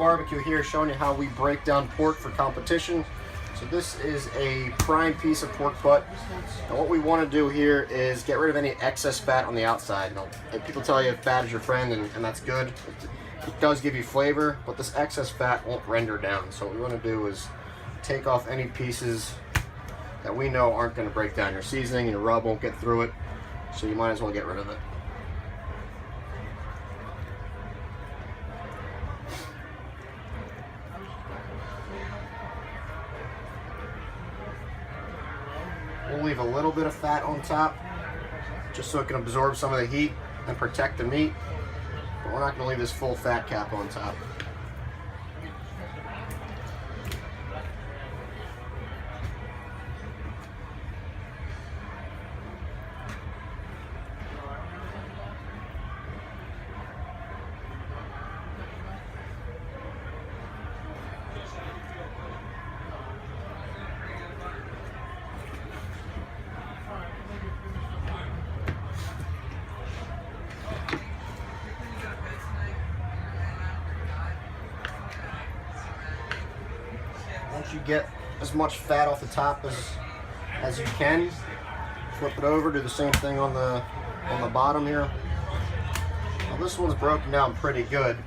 Barbecue here, showing you how we break down pork for competition. So this is a prime piece of pork butt. And what we want to do here is get rid of any excess fat on the outside. Now, people tell you fat is your friend, and that's good. It does give you flavor, but this excess fat won't render down. So what we want to do is take off any pieces that we know aren't going to break down your seasoning, and your rub won't get through it. So you might as well get rid of it. We'll leave a little bit of fat on top just so it can absorb some of the heat and protect the meat, but we're not going to leave this full fat cap on top. Once you get as much fat off the top as you can, flip it over, do the same thing on the bottom here. Now this one's broken down pretty good.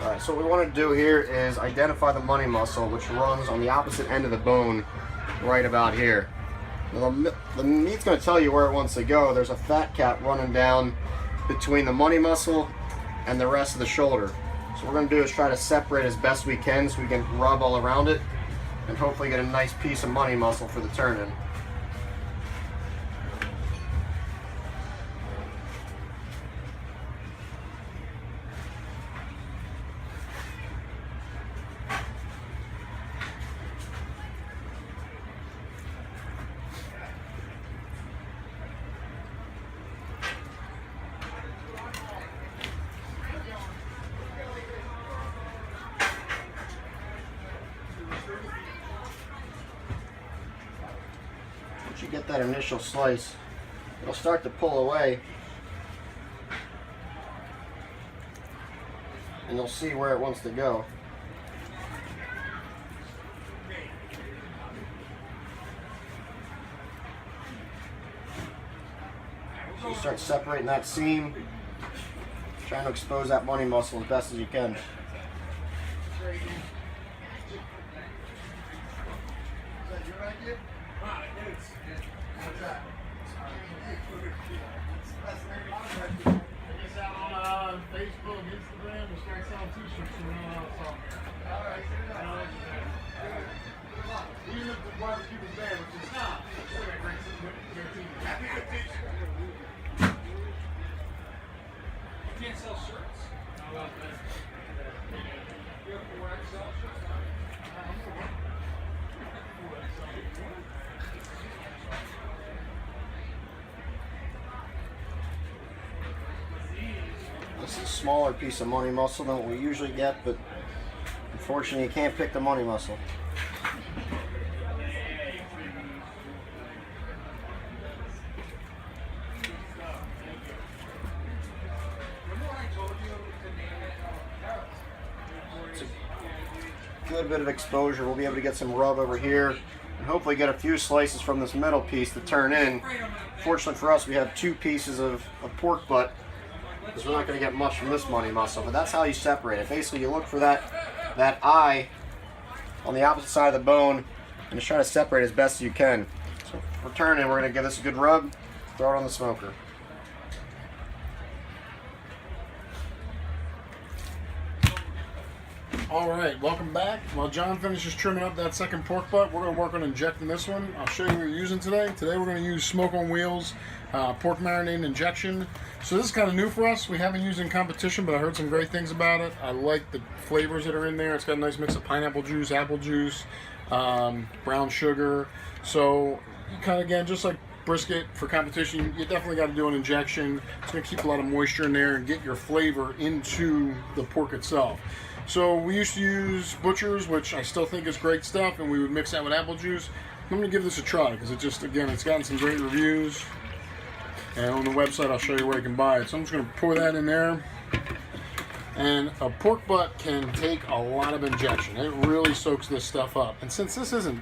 Alright, so what we want to do here is identify the money muscle, which runs on the opposite end of the bone, right about here. Now the meat's going to tell you where it wants to go. There's a fat cap running down between the money muscle and the rest of the shoulder. So what we're going to do is try to separate as best we can so we can rub all around it and hopefully get a nice piece of money muscle for the turn-in. Once you get that initial slice, it'll start to pull away, and you'll see where it wants to go. So you start separating that seam, trying to expose that money muscle as best as you can. Facebook, Instagram, and start selling t-shirts and all that. Alright, even if the barbecue was there, which is not, you can't sell shirts. You have to wear XL shirts. This is a smaller piece of money muscle than what we usually get, but unfortunately you can't pick the money muscle. It's a good bit of exposure. We'll be able to get some rub over here and hopefully get a few slices from this middle piece to turn in. Fortunately for us, we have two pieces of pork butt, because we're not going to get much from this money muscle, but that's how you separate it. Basically, you look for that eye on the opposite side of the bone and just try to separate as best as you can. So for turning, we're going to give this a good rub, throw it on the smoker. Alright, welcome back. While John finishes trimming up that second pork butt, we're going to work on injecting this one. I'll show you what we're using today. Today we're going to use Smoke on Wheels pork marinade injection. So this is kind of new for us. We haven't used it in competition, but I heard some great things about it. I like the flavors that are in there. It's got a nice mix of pineapple juice, apple juice, brown sugar. So kind of, again, just like brisket for competition, you definitely got to do an injection. It's going to keep a lot of moisture in there and get your flavor into the pork itself. So we used to use Butcher's, which I still think is great stuff, and we would mix that with apple juice. I'm going to give this a try because it just, again, it's gotten some great reviews. And on the website, I'll show you where you can buy it. So I'm just going to pour that in there. And a pork butt can take a lot of injection. It really soaks this stuff up. And since this isn't,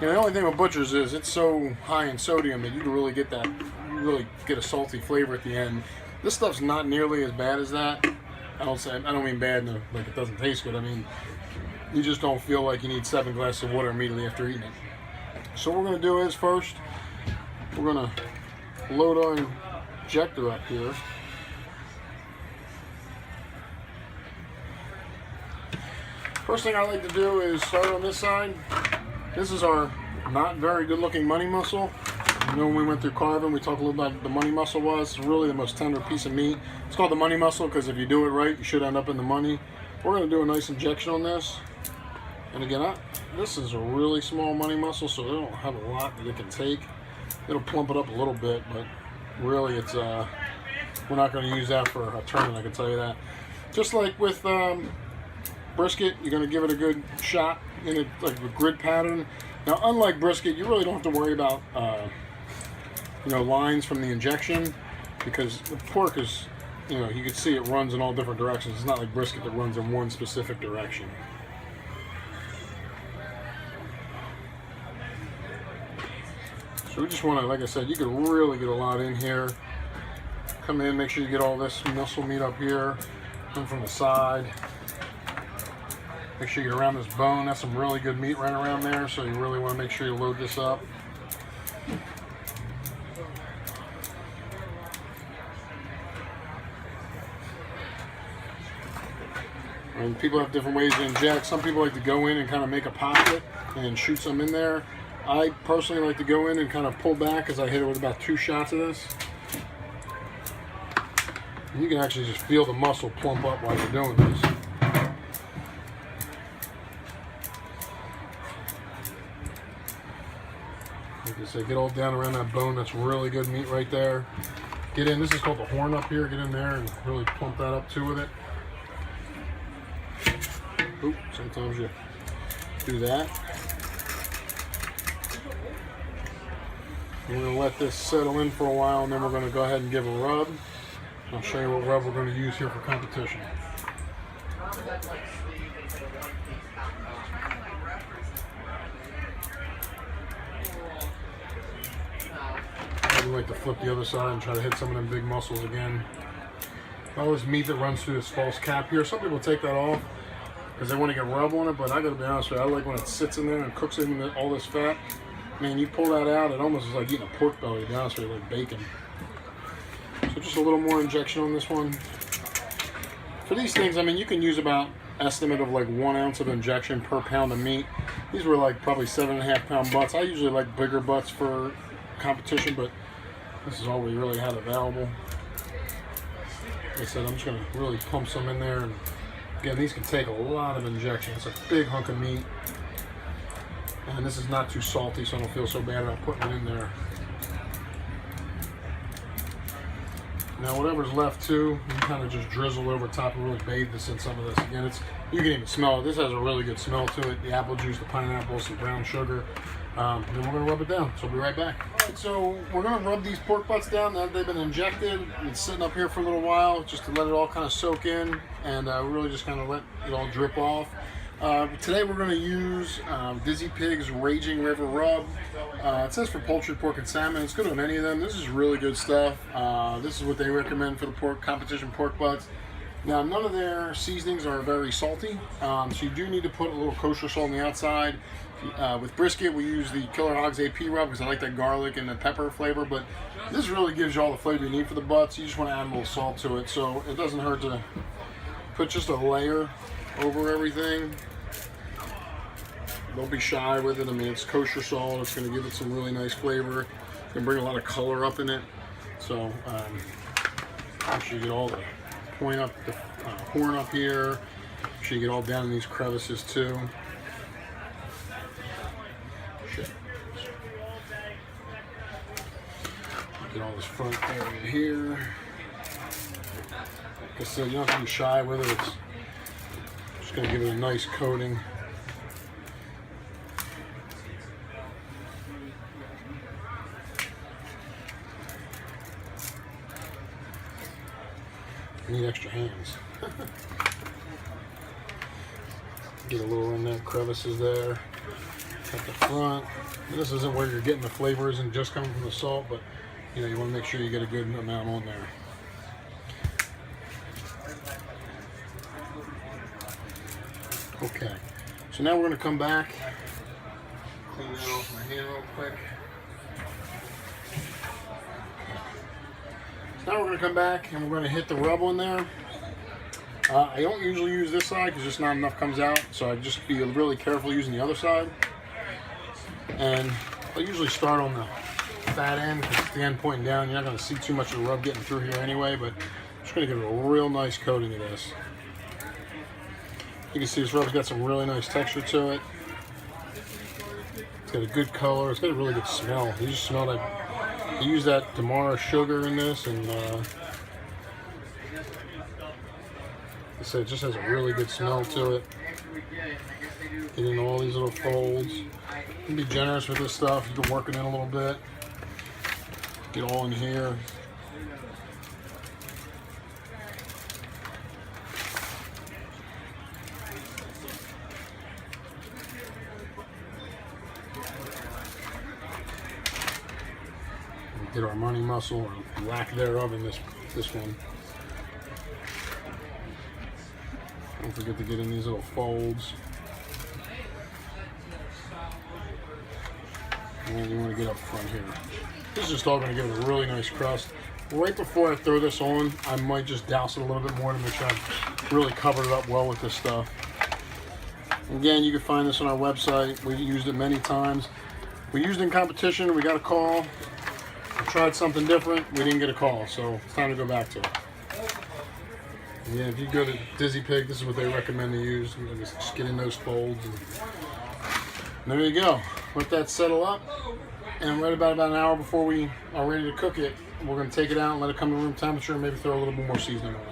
you know, the only thing with Butcher's is it's so high in sodium that you can really get that, really get a salty flavor at the end. This stuff's not nearly as bad as that. I don't mean bad in like it doesn't taste good. I mean, you just don't feel like you need 7 glasses of water immediately after eating it. So what we're going to do is first, we're going to load our injector up here. First thing I like to do is start on this side. This is our not very good looking money muscle. You know, when we went through carving, we talked a little about what the money muscle was. It's really the most tender piece of meat. It's called the money muscle because if you do it right, you should end up in the money. We're going to do a nice injection on this. And again, this is a really small money muscle, so they don't have a lot that it can take. It'll plump it up a little bit, but really it's we're not going to use that for a tournament, I can tell you that. Just like with brisket, you're going to give it a good shot in a like a grid pattern. Now, unlike brisket, you really don't have to worry about you know, lines from the injection because the pork is, you know, you can see it runs in all different directions. It's not like brisket that runs in one specific direction. So we just want to, like I said, you can really get a lot in here. Come in, make sure you get all this muscle meat up here. Come from the side. Make sure you get around this bone. That's some really good meat right around there, so you really want to make sure you load this up. And people have different ways to inject. Some people like to go in and kind of make a pocket and shoot some in there. I personally like to go in and kind of pull back because I hit it with about 2 shots of this. And you can actually just feel the muscle plump up while you're doing this. Like I said, get all down around that bone. That's really good meat right there. Get in. This is called the horn up here. Get in there and really plump that up too with it. Oop, sometimes you do that. We're going to let this settle in for a while, and then we're going to go ahead and give a rub. I'll show you what rub we're going to use here for competition. I like to flip the other side and try to hit some of them big muscles again. All this meat that runs through this false cap here, some people take that off because they want to get rub on it, but I got to be honest with you, I like when it sits in there and cooks in all this fat. Man, you pull that out, it almost is like eating a pork belly, to be honest with you, like bacon. So just a little more injection on this one. For these things, I mean, you can use about estimate of like 1 ounce of injection per pound of meat. These were like probably 7.5 pound butts. I usually like bigger butts for competition, but this is all we really had available. Like I said, I'm just going to really pump some in there. And again, these can take a lot of injection. It's a big hunk of meat. And this is not too salty, so I don't feel so bad about putting it in there. Now, whatever's left too, you kind of just drizzle over top and really bathe this in some of this. Again, you can even smell it. This has a really good smell to it. The apple juice, the pineapple, some brown sugar. And then we're going to rub it down. So we'll be right back. All right, so we're going to rub these pork butts down now that they've been injected. It's sitting up here for a little while just to let it all kind of soak in and really just kind of let it all drip off. Today we're going to use Dizzy Pig's Raging River Rub. It says for poultry, pork, and salmon. It's good on any of them. This is really good stuff. This is what they recommend for the pork competition pork butts. Now, none of their seasonings are very salty, so you do need to put a little kosher salt on the outside. With brisket, we use the Killer Hogs AP rub because I like that garlic and the pepper flavor, but this really gives you all the flavor you need for the butts. You just want to add a little salt to it, so it doesn't hurt to put just a layer over everything. Don't be shy with it. I mean, it's kosher salt. It's going to give it some really nice flavor. It's going to bring a lot of color up in it. So make sure you get all the point up, the horn up here. Make sure you get all down in these crevices too. Get all this front area here. Like I said, you don't have to be shy with it. It's Just going to give it a nice coating. I need extra hands. Get a little in there, crevices there at the front. And this isn't where you're getting the flavor, isn't just coming from the salt, but you know, you want to make sure you get a good amount on there. Okay, so now we're going to come back, clean that off my hand real quick. So now we're going to come back and we're going to hit the rub on there. I don't usually use this side because just not enough comes out, so I just be really careful using the other side. And I'll usually start on the fat end because it's the end pointing down. You're not going to see too much of the rub getting through here anyway, but I'm just going to give it a real nice coating of this. You can see this rub's got some really nice texture to it. It's got a good color. It's got a really good smell. You just smell that. I use that Tamara sugar in this, and like I said, it just has a really good smell to it. Getting all these little folds. You can be generous with this stuff. You can work it in a little bit. Get all in here. Get our money muscle or lack thereof in this one. Don't forget to get in these little folds. And you want to get up front here. This is just all going to give it a really nice crust. Right before I throw this on, I might just douse it a little bit more to make sure I've really covered it up well with this stuff. Again, you can find this on our website. We've used it many times. We used it in competition. We got a call. I tried something different. We didn't get a call, so it's time to go back to it. And yeah, if you go to Dizzy Pig, this is what they recommend to use. You just get in those folds. And there you go. Let that settle up. And right about an hour before we are ready to cook it, we're going to take it out and let it come to room temperature and maybe throw a little bit more seasoning on it.